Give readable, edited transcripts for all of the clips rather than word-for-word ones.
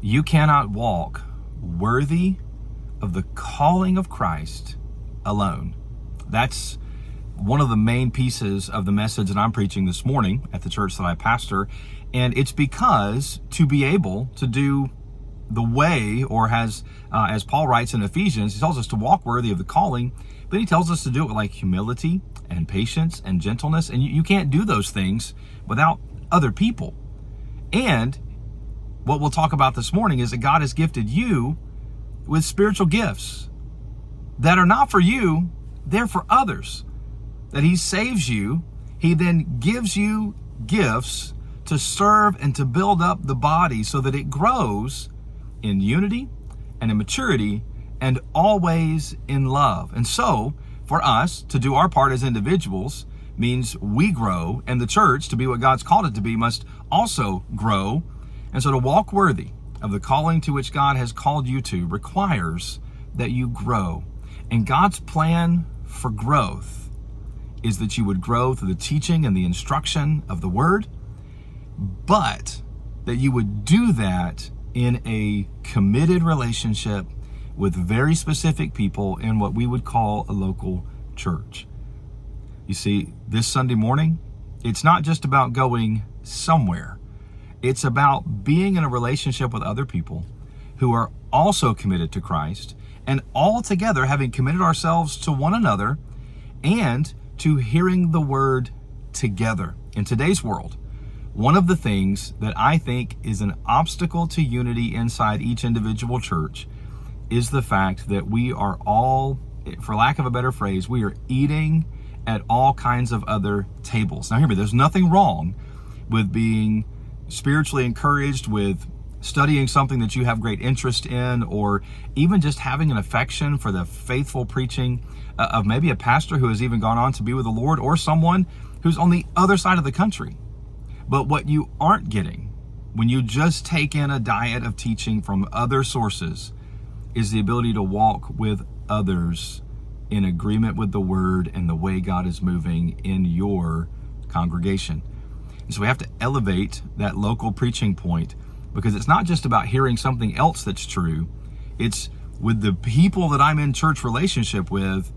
You cannot walk worthy of the calling of Christ alone. That's one of the main pieces of the message that I'm preaching this morning at the church that I pastor. And it's because to be able to do the way, or as Paul writes in Ephesians, he tells us to walk worthy of the calling, but he tells us to do it with like humility and patience and gentleness. And you can't do those things without other people. And what we'll talk about this morning is that God has gifted you with spiritual gifts that are not for you, they're for others. That he saves you, he then gives you gifts to serve and to build up the body so that it grows in unity and in maturity and always in love. And so for us to do our part as individuals means we grow, and the church, to be what God's called it to be, must also grow. And so to walk worthy of the calling to which God has called you to requires that you grow. And God's plan for growth is that you would grow through the teaching and the instruction of the word, but that you would do that in a committed relationship with very specific people in what we would call a local church. You see, this Sunday morning, it's not just about going somewhere. It's about being in a relationship with other people who are also committed to Christ, and all together having committed ourselves to one another and to hearing the word together. In today's world, one of the things that I think is an obstacle to unity inside each individual church is the fact that we are all, for lack of a better phrase, we are eating at all kinds of other tables. Now hear me, there's nothing wrong with being spiritually encouraged, with studying something that you have great interest in, or even just having an affection for the faithful preaching of maybe a pastor who has even gone on to be with the Lord, or someone who's on the other side of the country. But what you aren't getting when you just take in a diet of teaching from other sources is the ability to walk with others in agreement with the word and the way God is moving in your congregation. And so we have to elevate that local preaching point, because it's not just about hearing something else that's true. It's with the people that I'm in church relationship with,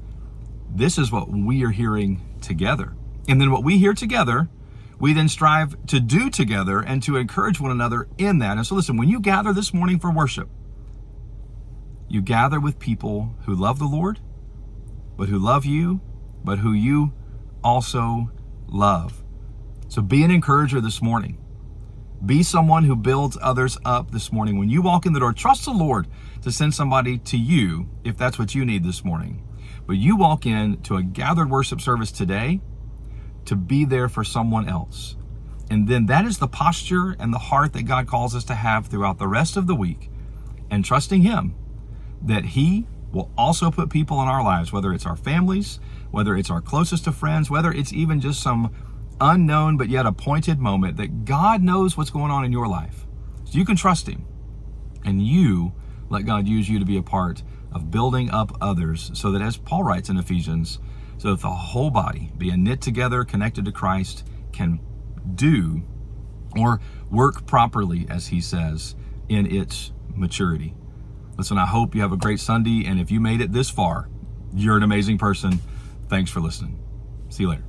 this is what we are hearing together. And then what we hear together, we then strive to do together and to encourage one another in that. And so listen, when you gather this morning for worship, you gather with people who love the Lord, but who love you, but who you also love. So be an encourager this morning. Be someone who builds others up this morning. When you walk in the door, trust the Lord to send somebody to you if that's what you need this morning. But you walk in to a gathered worship service today to be there for someone else. And then that is the posture and the heart that God calls us to have throughout the rest of the week, and trusting him that he will also put people in our lives, whether it's our families, whether it's our closest of friends, whether it's even just some unknown but yet appointed moment, that God knows what's going on in your life. So you can trust him, and you let God use you to be a part of building up others, so that, as Paul writes in Ephesians, so that the whole body, being knit together, connected to Christ, can do or work properly, as he says, in its maturity. Listen, I hope you have a great Sunday, and if you made it this far, you're an amazing person. Thanks for listening. See you later.